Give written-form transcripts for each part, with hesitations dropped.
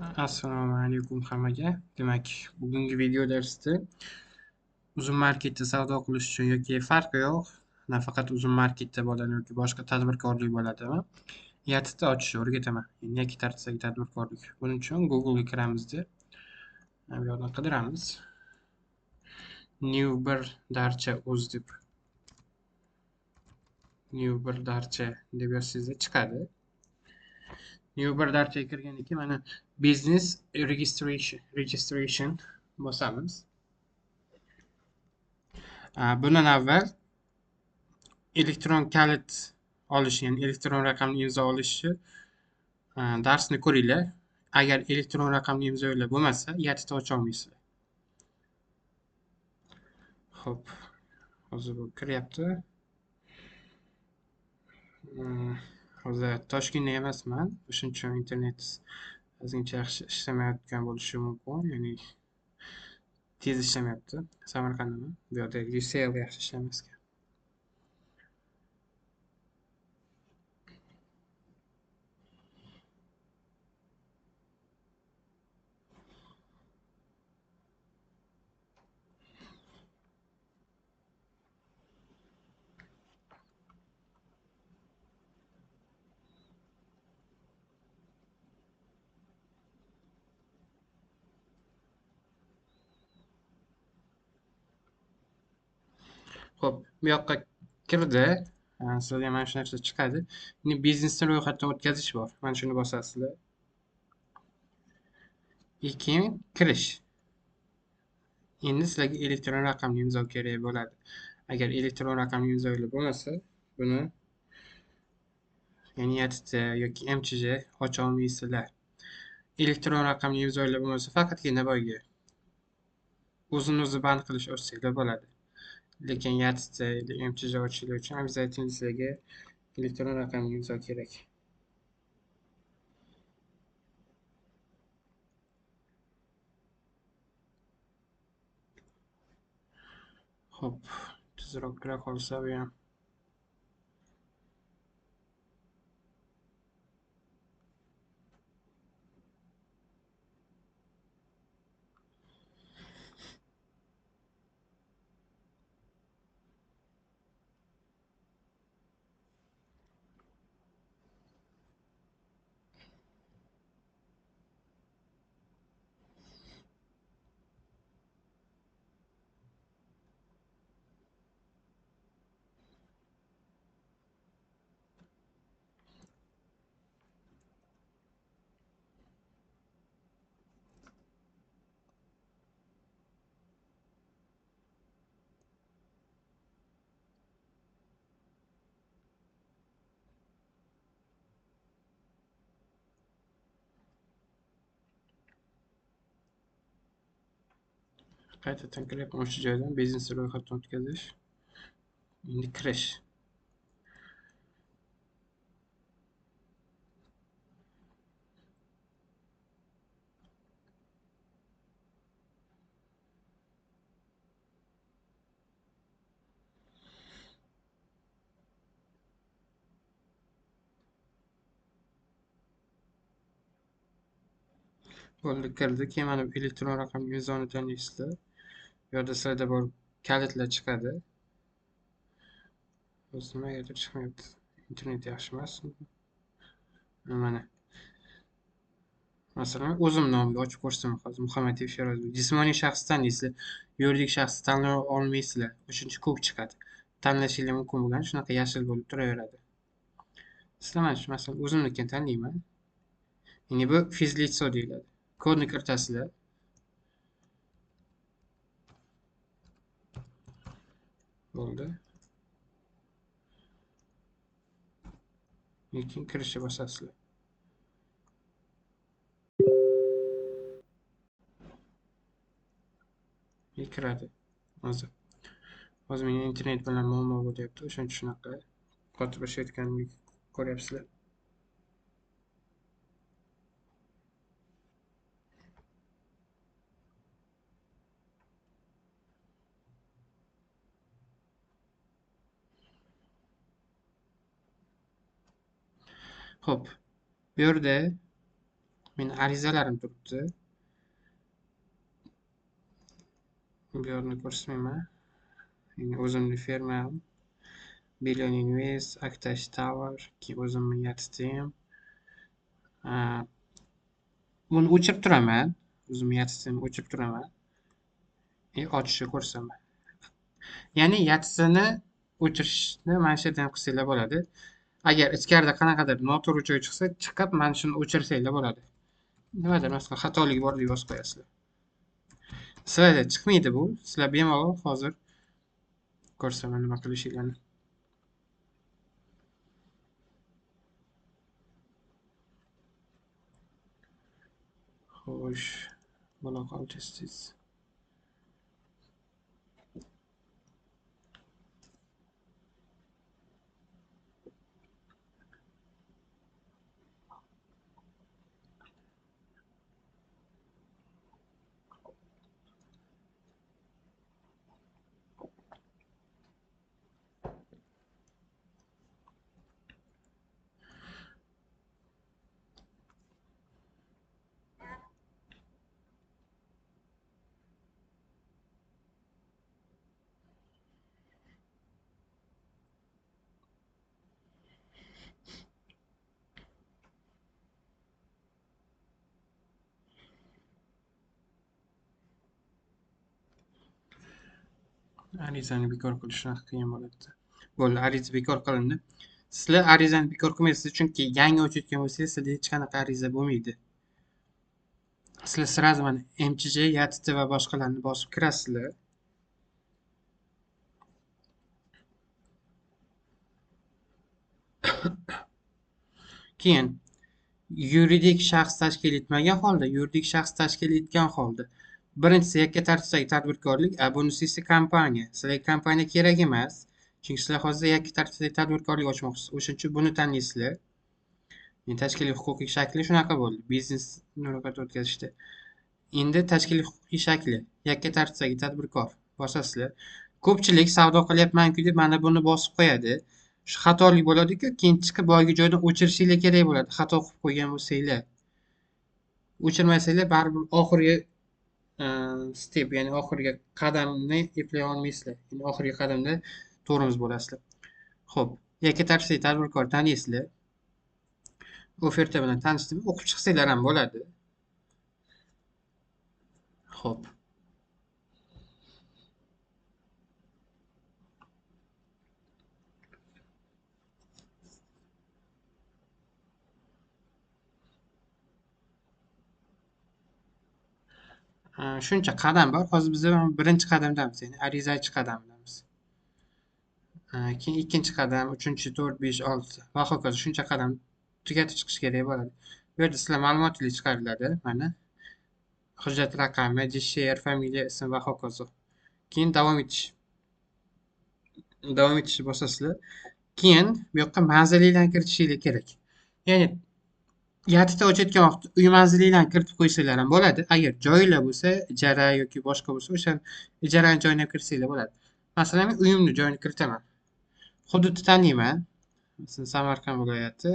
Assalomu alaykum hammaga. Demak, bugungi video darsda uzun marketda savdo qilish uchun yoki farqi yo'q, nafaqat uzun marketda bo'ladi yoki boshqa tadbirkorlik bo'ladimi, yatita ochishni o'rgataman. Ya'ni yakka tartibdagi tadbirkorlik. Buning uchun Google'ga kiramizda bu yerdan qidiramiz. New bir darcha o'z deb New bir darcha deb yozsangizda chiqadi. New bir darchaga kirgandan keyin mana business registration bosamiz. Bundan avval elektron kalit olish, ya'ni elektron raqamli imzo olish darsni ko'ringlar. Agar elektron raqamli imzolar bo'lmasa, yatita ocha olmaysizlar. Xo'p, hozir bu kiryapti. Hozir Toshkentda emasman, shuning uchun internet ozgincha yaxshi ishlamayotgan bo'lishi mumkin, ya'ni tez ishlamayapti. Samarqanddaman. Bu yerda UCL yaxshi ishlamas ekan. Xo'p, bu yoqqa kirdi. Sizlarga mana shu narsa chiqadi. Endi biznesni ro'yxatdan o'tkazish bor. Mana shuni bosasizlar. Keyin kirish. Endi sizlarga elektron raqamli imzo kerak bo'ladi. Agar elektron raqamli imzolar bo'lmasa, buni ya'ni yatita yoki MChJ ocha olmaysizlar. Elektron raqamli imzolar bo'lmasa, faqatgina boyga o'zini-o'zi band qilish ochsanglar bo'ladi. Lekin yatita MChJ ochishlar uchun обязательно sizlarga elektron raqamli imzo kerak. Xo'p, tezroq kira qolsa bu ham. Qaytadan kiryapman o'sha joydan biznesni ro'yxatdan o'tkazish. Endi kirish. Bo'ldi, kirdi. Keyin mana bu elektron raqamli imzoni tanlaysizlar. Bu yerda sizlarda bor kalitlar chiqadi. O'zi nimagadir chiqmayapti. Internet yaxshi emas. Mana. Masalan, o'zim nomiga ochib ko'rsam hozir Muhammadiyev Sherozbek. Jismoniy shaxs tanlaysizlar. Yuridik shaxs tanlay olmaysizlar. O'shancha ko'k chiqadi. Tanlashinglar mumkin bo'lgan shunaqa yashil bo'lib turaveradi. Sizlar mana shu masalan o'zimnikini tanlayman. Ya'ni bu fizlitso deyiladi. Kodni kiritasizlar. Bo'ldi. Keyin kirishga bosasizlar. Kiradi. Hozir mening internet bilan muammo bo'lyapti. O'shaning uchun shunaqa qotirishayotganimni ko'ryapsizlar. Xo'p. Bu yerda Meni arizalarim turibdi. Bu yerni ko'rsatmayman. O'zimni fermam. Billion Invest, Actash Tower, keyin o'zimni yaratdim. Buni o'chirib turaman. O'zimni yaratdim, o'chirib turaman. Ochishni ko'rsaman. Ya'ni yatsini o'chirishni mana shu yerdan qilsanglar bo'ladi. Agar ichkarida qanaqadir noto'g'ri joy chiqsa, chiqib mana shuni o'chirsanglar bo'ladi. Nimadir masalan xatolik bor deb yozib qo'yasizlar. Sizlarda chiqmaydi bu. Sizlar bemalol hozir ko'rsaman nima qilishinglarni. Xo'sh, bunaqa olchasiz. Arizani bekor qilish qiyin bo'ladi. Bo'ldi, ariza bekor qilindi. Sizlar arizani bekor qilmaysiz, chunki yangi ochayotgan bo'lsangiz, sizda hech qanaqa ariza bo'lmaydi. Sizlar sразу mana MCJ, YATT va boshqalarni bosib kirasizlar. Keyin yuridik shaxs tashkil etmagan holda, yuridik shaxs tashkil etgan holda birinchisi yakka tartibdagi tadbirkorlik, bunisi esa kompaniya. Sizlarga kompaniya kerak emas, chunki sizlar hozir yakka tartibdagi tadbirkorlik ochmoqchisiz. O'shuning uchun buni tanlaysizlar. Tashkiliy huquqiy shakli shunaqa bo'ldi. Biznesni ro'yxatdan o'tkazishda. Endi tashkiliy huquqiy shakli yakka tartibdagi tadbirkor bosasizlar. Ko'pchilik savdo qilyapman-ku deb mana buni bosib qo'yadi. Shu xatolik bo'ladi-ku, keyin chiqib boyagi joydan o'chirishinglar kerak bo'ladi. Xato qilib qo'ygan bo'lsanglar. O'chirmasanglar baribir oxirgi step, ya'ni oxirgi qadamni eplay olmaysizlar. Ya'ni oxirgi qadamda to'g'rimiz bo'lasizlar. Xo'p, yakka tartibdagi tadbirkor taniysizlar. Oferta bilan tanishdimi, o'qib chiqsanglar ham bo'ladi. Xo'p. Shuncha qadam bor. Hozir biz birinchi qadamdamiz, ya'ni arizachi qadamidamiz. Keyin ikkinchi qadam, 3, 4, 5, 6 va hokazo shuncha qadam tugatib chiqish kerak bo'ladi. Bu yerda sizlar ma'lumotlar chiqariladi. Mana hujjat raqami, JSHR, familiya, ism va hokazo. Keyin davom etishni bosasizlar. Keyin bu yoqqa manzilinglarni kiritishingiz kerak. Ya'ni yattita ochayotgan vaqtda uy manzilinglarni kiritib qo'ysanglar ham bo'ladi. Agar joylar bo'lsa, ijara yoki boshqa bo'lsa, o'sha ijarani joyini ham kiritsanglar bo'ladi. Masalan, men uyimni joyini kiritaman. Hududni taniyman. Masalan, Samarqand viloyati,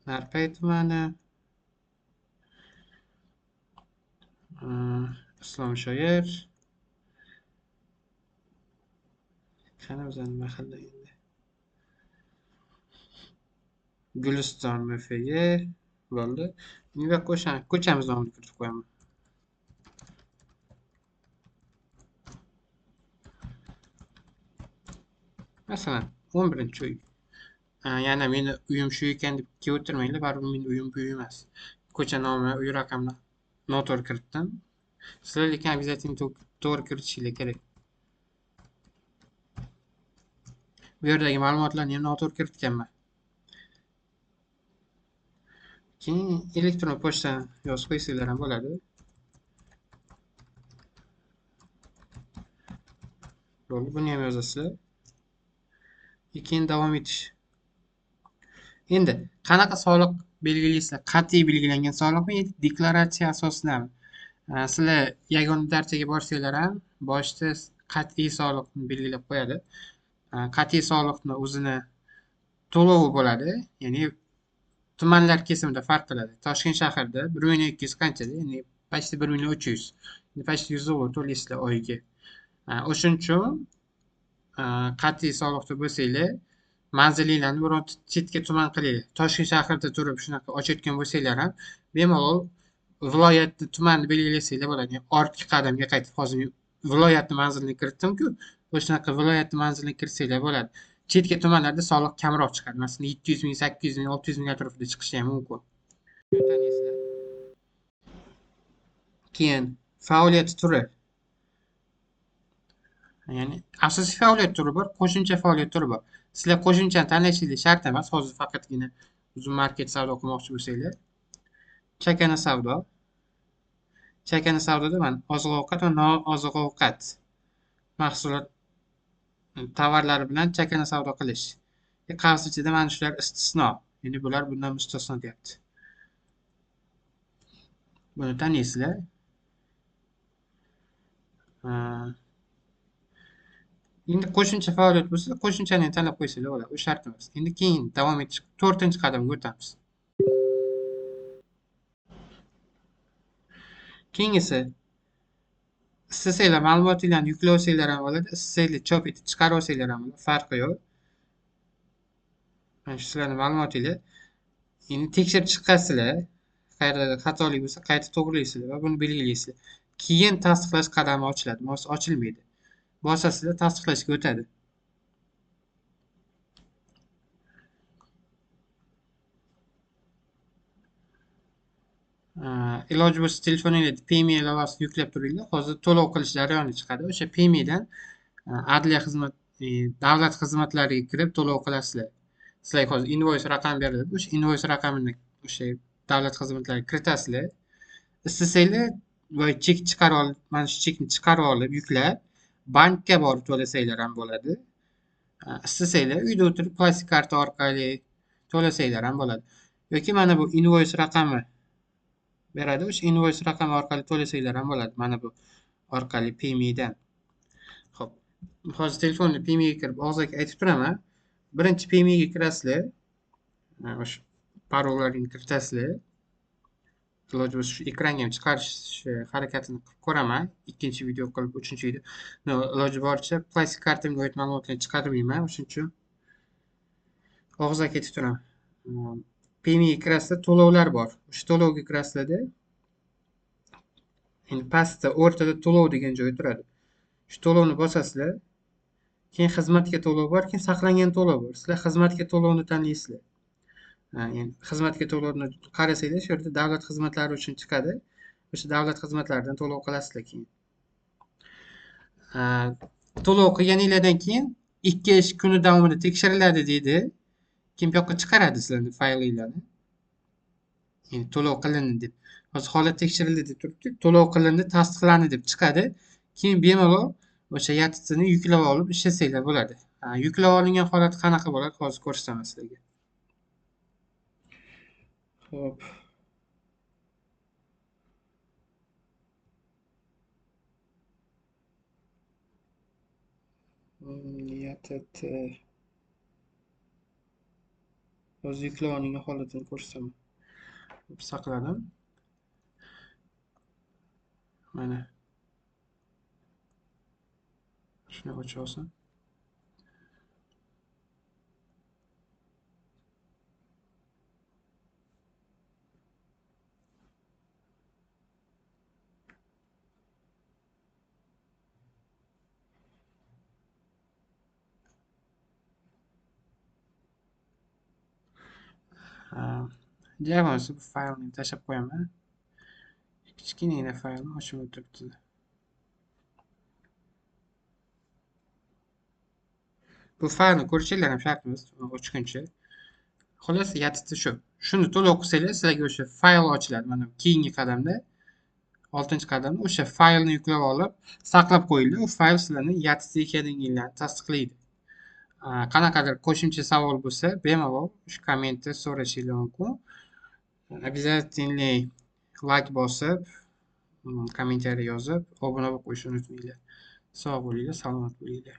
Narpay tumani, Islomshoyar. Qani o'zani mahalla endi. Guliston MFga bo'ldi. Bu yoqqa o'sha ko'chamiz nomini kiritib qo'yaman. Masalan, 11-uy. Yana meni uyim shu ekan deb kelib o'tirmanglar, baribir mening uyim bu emas. Ko'cha nomi, uy raqamini noto'g'ri kiritdim. Sizlar lekin обязательно to'g'ri kiritishinglar kerak. Bu yerdagi ma'lumotlarni ham noto'g'ri kiritganman. Keyin elektron pochtani yozib qo'ysanglar ham bo'ladi. Buni ham yozasizlar. Keyin davom etish. Endi qanaqa soliq belgilaysizlar? Qat'iy belgilangan soliqmi yoki deklaratsiya asosidami? Sizlar yagona darchaga borsanglar ham boshida qat'iy soliqni belgilab qo'yadi. Qat'iy soliqni o'zini to'lovi bo'ladi. Ya'ni tumanlar kesimida farq qiladi. Toshkent shahrida 1.200.000 qanchada? Ya'ni почти 1.300.000. Endi почти 100 dollar to'laysizlar oyiga. O'shuning uchun qat'iy soliqda bo'lsanglar, manzilinglarni biron chetga tuman qilinglar. Toshkent shahrida turib shunaqa ochayotgan bo'lsanglar ham bemalol viloyatni tumanni belgilasanglar bo'ladi. Ortga qadamga qaytib hozir viloyatni manzilini kiritdim-ku, o'shanaqa viloyatni manzilini kiritsanglar bo'ladi. Chetga tumanlarda soliq kamroq chiqadi. Masalan, 700 ming, 800 ming, 600 ming atrofida chiqishi ham mumkin. Taniysizlar. Keyin faoliyat turi. Ya'ni asosiy faoliyat turi bor, qo'shimcha faoliyat turi bor. Sizlar qo'shimchani tanlashingiz shart emas. Hozir faqatgina uzun market savdo qilmoqchi bo'lsanglar, chakana savdo. Chakana savdoda mana oziq-ovqat va nooziq-ovqat mahsulot tovarlari bilan chakana savdo qilish. Qavs ichida mana shular istisno. Ya'ni bular bundan mustasno deyapti. Buni taniysizlar. Endi qo'shimcha faoliyat bo'lsa, qo'shimchani tanlab qo'ysanglar bo'ladi. U shart emas. Endi keyin davom etish 4-qadamga o'tamiz. Keyingisi istasanglar ma'lumotlarni yuklab olsanglar ham bo'ladi, istasanglar chop etib chiqarib olsanglar ham bo'ladi, farqi yo'q. Mana shu sizlarning ma'lumotinglar. Endi tekshirib chiqasizlar. Qayerda xatolik bo'lsa, qayta to'g'rilaysizlar va buni belgilaysizlar. Keyin tasdiqlash qadami ochiladi. Bo'lmasa ochilmaydi. Bosasizlar, tasdiqlashga o'tadi. Iloji bo'lsa telefoningizda PMI ilovasini yuklab turinglar. Hozir to'lov qilish jarayoni chiqadi. O'sha PMIdan adliya xizmat, davlat xizmatlariga kirib to'lov qilasizlar. Sizlarga hozir invoice raqam beriladi. O'sha invoice raqamini o'sha davlat xizmatlariga kiritasizlar. Istasanglar voy chek chiqarib olib, mana shu chekni chiqarib olib yuklab bankka borib to'lasanglar ham bo'ladi. Istasanglar uyda o'tirib plastik karta orqali to'lasanglar ham bo'ladi. Yoki mana bu invoice raqami beradi. O'sha invoice raqami orqali to'lasanglar ham bo'ladi. Mana bu orqali PMIdan. Xo'p, hozir telefonni PMIga kirib og'zaki aytib turaman. Birinchi PMIga kirasizlar. O'sha parollarni kiritasizlar. Iloji bo'lsa shu ekranga ham chiqarish harakatini qilib ko'raman. Ikkinchi video qilib, uchinchi video. Iloji boricha plastik kartamga oid ma'lumotlarni chiqarmayman. Shuning uchun og'zaki aytib turaman. PMIga kirasizlar, to'lovlar bor. O'sha to'lovga kirasizlarda endi pastda o'rtada to'lov degan joy turadi. Shu to'lovni bosasizlar. Keyin xizmatga to'lov bor, keyin saqlangan to'lov bor. Sizlar xizmatga to'lovni tanlaysizlar. Ya'ni xizmatga to'lovni qarasanglar, shu yerda davlat xizmatlari uchun chiqadi. O'sha davlat xizmatlaridan to'lov qilasizlar keyin. To'lov qilganinglardan keyin 2 ish kuni davomida tekshiriladi deydi. Keyin bu yoqqa chiqaradi sizlarni faylinglarni. Ya'ni to'lov qilindi deb. Hozir holat tekshirildi deb turibdi. To'lov qilindi, tasdiqlandi deb chiqadi. Keyin bemalol o'sha yatsini yuklab olib ishlasanglar bo'ladi. Yuklab olingan holat qanaqa bo'ladi? Hozir ko'rsataman sizlarga. Xo'p. YTT hozir yuklab olingan holatini ko'rsataman. Saqladim. Mana shuni ochib olsam. Javonsi bu faylni tashlab qo'yaman. Kichkinagina faylni ochib o'tiribdi. Bu faylni ko'rishinglar ham shart emas, ochguncha. Xolos, yatiti shu. Shuni to'lov qilsanglar, sizlarga o'sha fayl ochiladi. Mana keyingi qadamda 6-qadamda o'sha faylni yuklab olib, saqlab qo'yinglar. U fayl sizlarning yatiti ekanligingizni tasdiqlaydi. Qanaqadir qo'shimcha savol bo'lsa, bemalol shu kommentda so'rashingiz mumkin. Обязательно like bosib, kommentariy yozib, obuna bo'lib qo'yishni unutmanglar. Sog' bo'linglar, salomat bo'linglar.